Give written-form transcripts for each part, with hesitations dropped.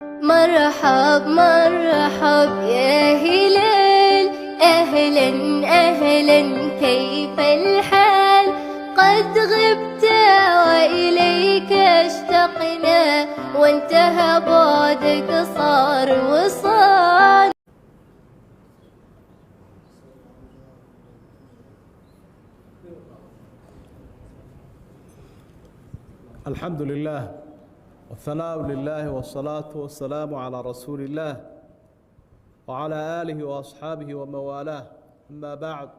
مرحب مرحب يا هلال، أهلا أهلا كيف الحال؟ قد غبت وإليك اشتقنا، وانتهى بعدك صار وصال. الحمد لله والثناء لله والصلاة والسلام على رسول الله وعلى آله وأصحابه ومن والاه أما بعد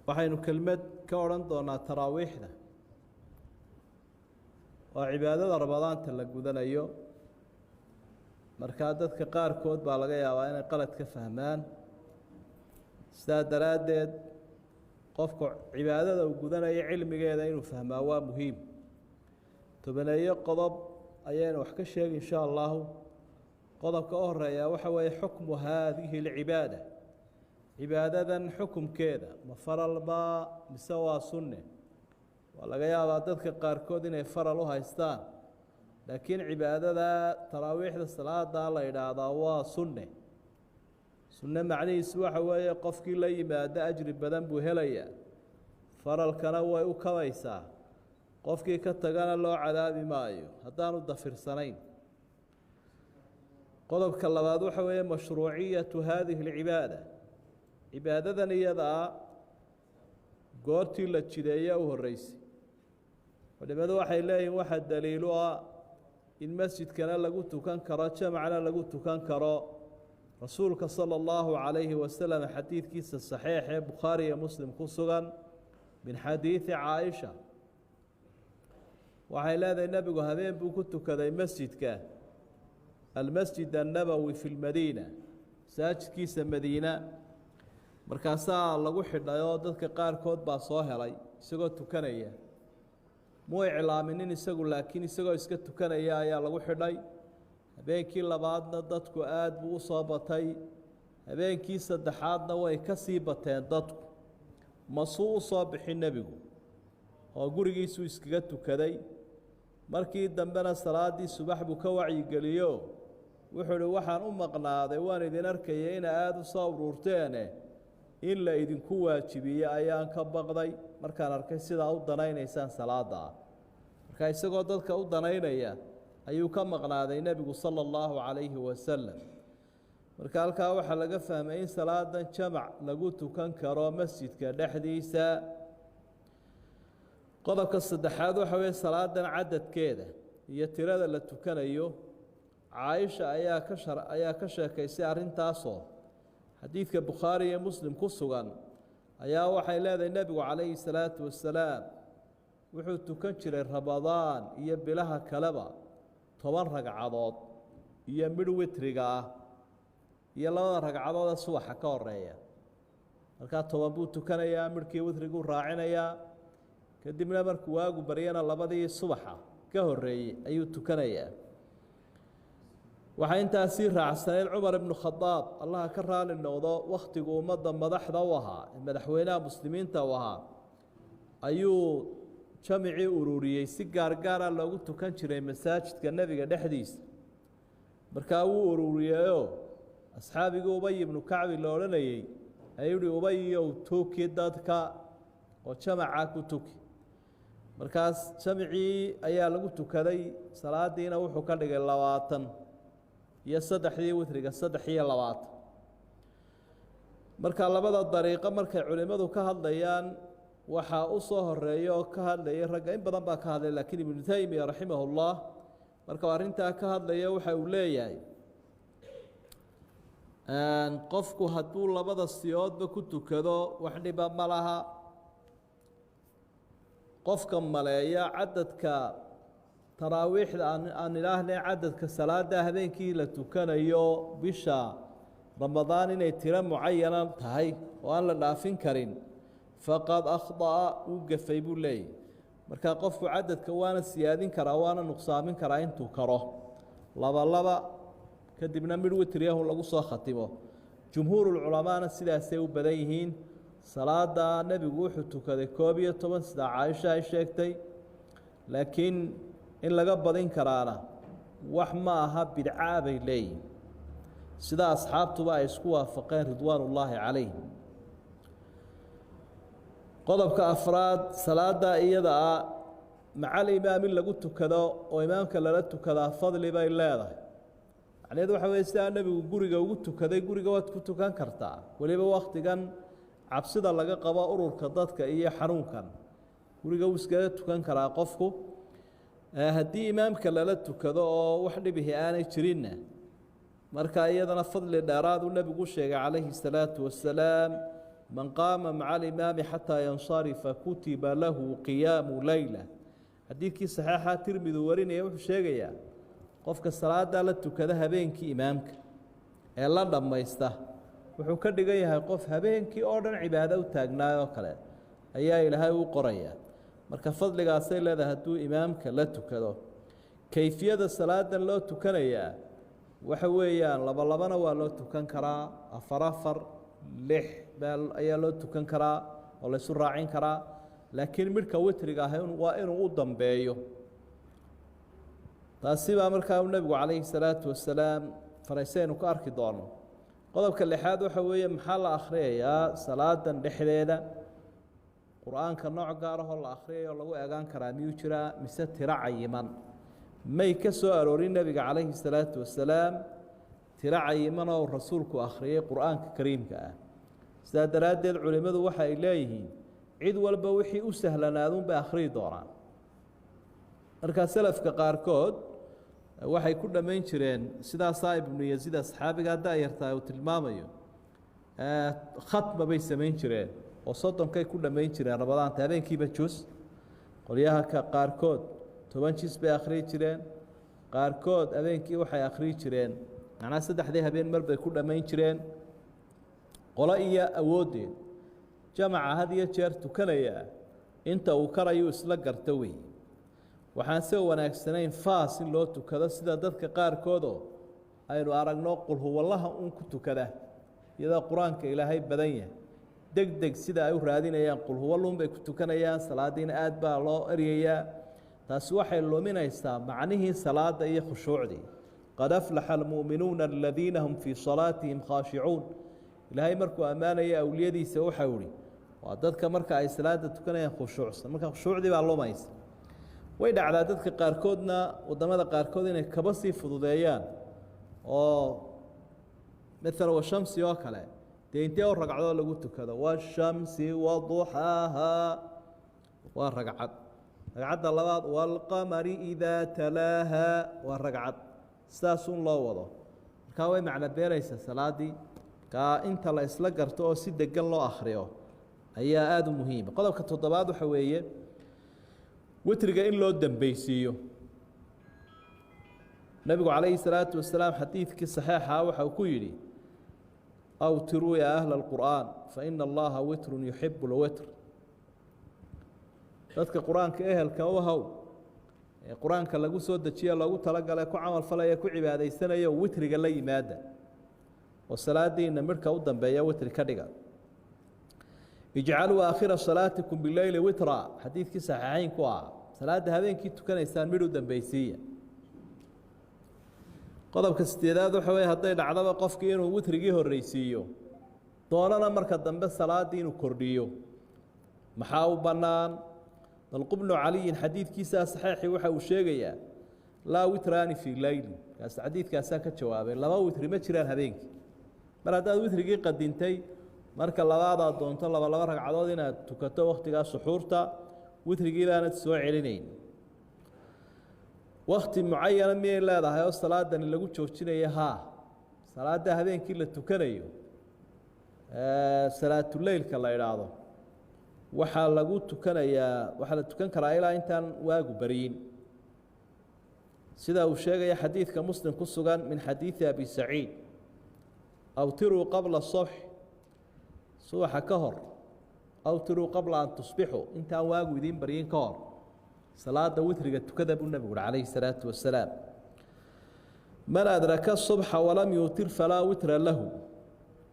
waxaynu kelmad ka odhan doonaa taraawiixda oo cibaadada ramadaanta la gudanayo markaa dadka qaarkood baa laga yaabaa inay qalad ka fahmaan sidaa daraaddeed qofku cibaadada uu gudanayo cilmigeeda inuu fahmaa waa muhiim tobaneeyo qodob ayaynu wax ka sheegi insha allahu qodobka u horeeya waxa weeye xukmu haadihi alcibaada cibaadadan xukumkeeda ma faral baa mise waa sunne waa laga yaabaa dadka qaarkood inay faral u haystaan laakiin cibaadada taraawiixda salaada la yidhaahdaa waa sunne sunne macnihiisu waxa weeye qofkii la yimaado ajri badan buu helayaa faralkana way u kabaysaa qofkii ka tagana loo cadaabi maayo haddaanu dafirsanayn qodobka labaad waxa weeye mashruuciyatu haadihi alcibaada cibaadadan iyadaa goortii la jideeye u horreysay culimadu waxay leeyihin waxaa daliilu ah in masjidkana lagu tukan karo jamacna lagu tukan karo rasuulka sala allahu calayhi wasalam xadiidkiisa saxiix ee bukhaari iyo muslim ku sugan min xadiidi caaisha waxay leedahay nebigu habeen buu ku tukaday masjidka almasjid annabowi fi lmadiina masaajidkiisa madiina markaasaa lagu xidhay oo dadka qaarkood baa soo helay isagoo tukanaya muu iclaaminin isagu laakiin isagoo iska tukanaya ayaa lagu xidhay habeenkii labaadna dadku aada buu u soo batay habeenkii saddexaadna way ka sii bateen dadku masuu u soo bixin nebigu oo gurigiisuu iskaga tukaday markii dambena salaaddii subax buu ka wacyigeliyo wuxuu uhi waxaan u maqnaaday waan idin arkaya ina aada u soo uruurteene in la idinku waajibiye ayaan ka baqday markaan arkay sidaa u danaynaysaan salaada ah markaa isagoo dadka u danaynaya ayuu ka maqnaaday nebigu sala allahu calayhi wasalam marka halkaa waxaa laga fahmay in salaadan jamac lagu tukan karo masjidka dhexdiisa qodobka saddexaad waxa weeye salaadan cadadkeeda iyo tirada la tukanayo caaisha ayaa ka sheekaysay arrintaasoo xadiidka bukhaari iyo muslim ku sugan ayaa waxay leedahay nebigu calayhi salaatu wasalaam wuxuu tukan jiray ramadaan iyo bilaha kaleba 10 ragcadood iyo midh witriga ah iyo 2 ragcadood subaxa ka horeeya markaa 10 buu tukanayaa midhkii witriguu raacinayaa kadibna markuu waagu baryana 2dii subaxa ka horeeyey ayuu tukanayaa waxaa intaasii raacsaneyd cumar ibnu khadaab allaha ka raali noqdo wakhtigu ummadda madaxda u ahaa ee madaxweynaha muslimiinta u ahaa ayuu jamicii ururiyey si gaargaara loogu tukan jiray masaajidka nebiga dhexdiisa markaa wuu ururiyeyoo asxaabigii ubay ibnu kacbi la odhanayey ayuu yihi ubayow tuki dadka oo jamacaa ku tuki markaas jamicii ayaa lagu tukaday salaadiina wuxuu ka dhigay 20 iyo 3dii witriga 3 marka labada dariiqo markay culimadu ka hadlayaan waxaa u soo horeeya oo ka hadlayay ragga in badan baa ka hadlay laakiin ibnu taymiya raximahullah marka arrintaa ka hadlaya waxa uu leeyahay qofku hadduu labada siyoodba ku tukado wax dhiba ma laha qofka maleeya cadadka taraawiixda aan ilaahnay cadadka salaada habeenkii la tukanayo bisha ramadaan inay tiro mucayana tahay oo aan la dhaafin karin faqad akhdaa uu gafay buu leeyahy markaa qofku cadadka waana siyaadin karaa waana nuqsaamin karaa intuu karo laba kadibna midh witriyahu lagu soo khatimo jumhuurulculamaana sidaasay u badan yihiin salaada nebigu wuxuu tukaday 11 sida caaisha ay sheegtay laakiin in laga badin karaana wax ma aha bidca bay leeyihin sida asxaabtuba ay isku waafaqeen ridwaanullaahi calayhim qodobka afraad salaada iyada ah macal imaam in lagu tukado oo imaamka lala tukadaa fadli bay leedahay macnaheedu waxa weye sidaa nebigu guriga ugu tukaday guriga waad ku tukan kartaa weliba wakhtigan cabsida laga qabo ururka dadka iyo xanuunkan guriga wuu iskaga tukan karaa qofku haddii imaamka lala tukado oo wax dhibihi aanay jirinna marka iyadana fadli dheeraad uu nebigu sheegay calayhi salaatu wasalaam man qaama maca alimaami xataa yansarifa kutiba lahu qiyaamu leyla xadiidkii saxiixa tirmidu warinaya wuxuu sheegayaa qofka salaada la tukada habeenkii imaamka ee la dhammaysta wuxuu ka dhigan yahay qof habeenkii oo dhan cibaado u taagnaayoo kale ayaa ilaahay u qorayaa marka fadligaasay leedahay hadduu imaamka la tukado kayfiyada salaadan loo tukanayaa waxa weeyaan labalabana waa loo tukan karaa afar afar lix ayaa loo tukan karaa oo laysu raacin karaa laakiin midhka witriga ah waa inuu u dambeeyo taasi baa markaa nebigu calayhi salaatu wasalaam faraysaynu ka arki doono qodobka lixaad waxa weeye maxaa la akhriyayaa salaadan dhexdeeda qur-aanka nooc gaar ahoo la akhriyayo lagu eegaan karaa miyuu jiraa mise tiro cayiman may ka soo aroorin nebiga calayhi salaatu wasalaam tiro cayiman oo rasuulku akhriyay qur-aanka kariimka ah sidaa daraaddeed culimmadu waxa ay leeyihiin cid walba wixii u sahlanaaduun bay akhriyi doonaan markaa selafka qaarkood waxay ku dhammayn jireen sidaasaa ibnu yaziid asxaabiga da-yartaa uu tilmaamayo khatma bay samayn jireen oo soddonkay ku dhammayn jireen ramadaanta habeenkiiba jus qolyaha qaarkood 10 jis bay akhriyi jireen qaarkood habeenkii waxay akhriyi jireen macnaa saddexdii habeen mar bay ku dhammayn jireen qolo iyo awooddeed jamaca had iyo jeer tukanaya inta uu karayuu isla garta wey waxaan se wanaagsanayn faas in loo tukado sida dadka qaarkoodoo aynu aragno qulhuwallaha uun ku tukada iyadoo qur-aanka ilaahay badan yahay deg deg sida ay u raadinayaan qulhuwalluun bay ku tukanayaan salaadiina aad baa loo eryayaa taasi waxay luminaysaa macnihii salaada iyo khushuucdii qad aflaxa almu'minuuna aladiina hum fii salaatihim khaashicuun ilaahay markuu ammaanaya awliyadiisa waxau ihi waa dadka marka ay salaada tukanayaan khushuucsan marka khushuucdii baa lumaysa way dhacdaa dadka qaarkoodna waddamada qaarkood inay kaba sii fududeeyaan oo maalan washamsi oo kale dee intee oo ragcadoo lagu tukado washamsi waduxaaha waa ragcad ragcadda labaad waalqamari idaa talaaha waa ragcad sidaasun loo wado markaa way macno beeraysaa salaaddii kaa inta la isla garto oo si degan loo akhriyo ayaa aada u muhiima qodobka toddobaad waxa weeye witriga in loo dambeysiiyo nebigu calayhi salaatu wasalaam xadiidkii saxiixa waxa uu ku yidhi awtiruu yaa ahla alqur'aan fa ina allaha witrun yuxibu lwitr dadka qur-aanka ehelka u haw ee qur-aanka lagu soo dejiye loogu talagalay ku camal falaya ku cibaadaysanayo witriga la yimaada oo salaadiina midhka u dambeeya witri ka dhiga ijcaluu aakhira salaatikum bileyli witra xadiidkii saxiixayn ku ah salaada habeenkii tukanaysaan midh u dambeysiiya qodobka sideedaad waxa weye hadday dhacdaba qofkii inuu witrigii horreysiiyo doonana marka dambe salaaddii inuu kordhiyo maxaa u bannaan dalqubnu caliyin xadiidkiisaa saxiixii waxa uu sheegayaa laa witraani fii leyli kaas xadiidkaasaa ka jawaabay laba witri ma jiraan habeenkii mar haddaad witrigii qadintay marka labaadaad doonto laba ragcadood inaad tukato wakhtigaa suxuurta witrigii baanad soo celinayn wakti mucayana miyay leedahay oo salaadani lagu joojinaya haa salaada habeenkii la tukanayo salaatuleylka la idhaahdo waxaa lagu tukanayaa waxaa la tukan karaa ilaa intaan waagu baryin sida uu sheegaya xadiidka muslim ku sugan min xadiidi abi saciid awtiruu qabla subx subaxa ka hor awtiruu qabla an tusbixuu intaan waagu idiin baryin ka hor salaada witriga tukada buu nebigu uhi calayhi salaatu wasalaam man adraka subxa walam yuutir falaa witra lahu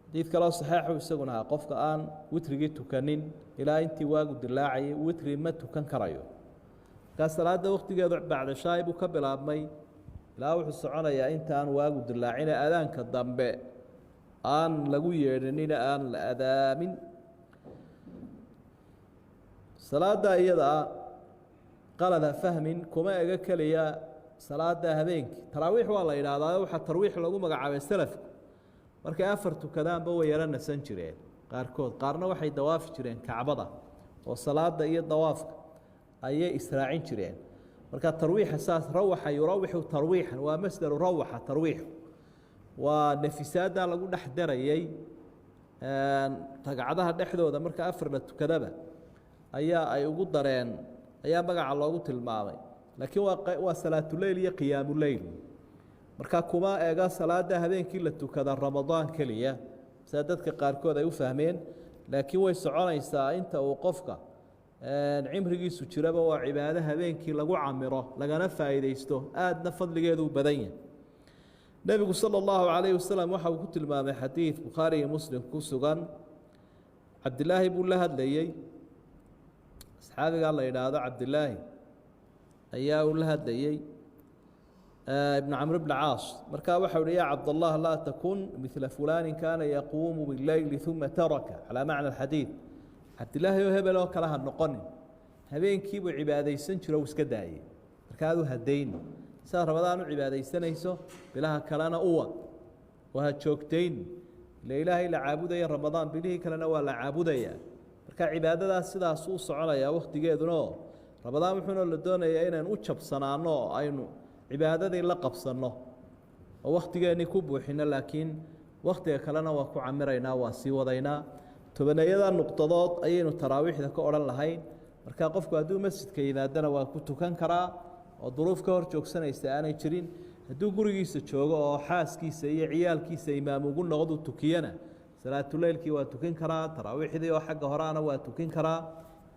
xadiid kaloo saxiixu isaguna ahaa qofka aan witrigii tukanin ilaa intii waagu dilaacayay witri ma tukan karayo markaa salaada wakhtigeedu bacda shaay buu ka bilaabmay ilaa wuxuu soconayaa intaan waagu dilaacina aadaanka dambe aan lagu yeedhanina aan la adaamin salaada iyada qalada fahmin kuma ega keliya salaada habeenkii taraawiix waa la yidhaahdaa waxaa tarwiix lagu magacaabay salafku markay afar tukadaanba way yaro nasan jireen qaarkood qaarna waxay dawaafi jireen kacbada oo salaada iyo dawaafka ayay israacin jireen marka tarwiixa saas rawaxa yurawixu tarwiixan waa masdaru rawaxa tarwiixu waa nafisaada lagu dhex darayay ragcadaha dhexdooda marka afar la tukadaba ayaa ay ugu dareen ayaa magaca loogu tilmaamay laakiin waa salaatuleyl iyo qiyaamuleyl marka kuma eega salaada habeenkii la tukada ramadaan keliya sida dadka qaarkood ay u fahmeen laakiin way soconaysaa inta uu qofka cimrigiisu jiraba waa cibaado habeenkii lagu camiro lagana faa'iidaysto aadna fadligeedu u badan yahay nebigu sala allahu calayhi wasalam waxa uu ku tilmaamay xadiid bukhaari iyo muslim ku sugan cabdilaahi buu la hadlayey asxaabigaa la yidhaahdo cabdilaahi ayaa uu la hadlayey ibn camr bn caas markaa waxau uhi yaa cabdallah laa takun midla fulaanin kaana yaquumu bileyli uma taraka calaa macna alxadiid cabdilaahi oo hebel oo kale ha noqonin habeenkiibuu cibaadaysan jiro uu iska daayey marka aad u hadayn sidaad ramadaan u cibaadaysanayso bilaha kalena uwad oo ha joogtayn ila ilaahay la caabudaya ramadaan bilihii kalena waa la caabudayaa marka cibaadadaas sidaas u soconayaa wakhtigeeduna oo ramadaan wuxuuna la doonayaa inaynu u jabsanaano oo aynu cibaadadii la qabsanno oo wakhtigeennii ku buuxino laakiin wakhtiga kalena waa ku camiraynaa waa sii wadaynaa tobaneeyada nuqdadood ayaynu taraawiixda ka odhan lahayn marka qofku hadduu masjidka yimaadana waa ku tukan karaa oo duruuf ka hor joogsanaysa aanay jirin hadduu gurigiisa joogo oo xaaskiisa iyo ciyaalkiisa imaam ugu noqdu tukiyana salaatuleylkii waa tukin karaa taraawiixdii oo xagga horeana waa tukin karaa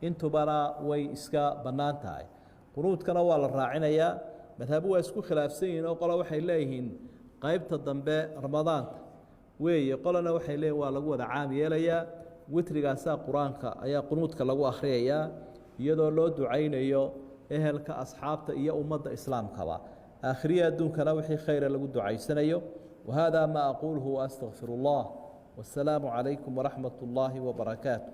intubana way iska bannaan tahay qunuudkana waa la raacinayaa madhabu waa isku khilaafsan yihiin oo qola waxay leeyihiin qaybta dambe ramadaanta weeye qolana waxay leeyihin waa lagu wada caam yeelayaa witrigaasaa qur-aanka ayaa qunuudka lagu akhriyayaa iyadoo loo ducaynayo ehelka asxaabta iyo ummadda islaamkaba aakhiriya adduunkana wixii khayra lagu ducaysanayo wahada ma aquluhu waastaqfiru اllah wasalaamu calaykum waraxmat اllaahi wabarakaatu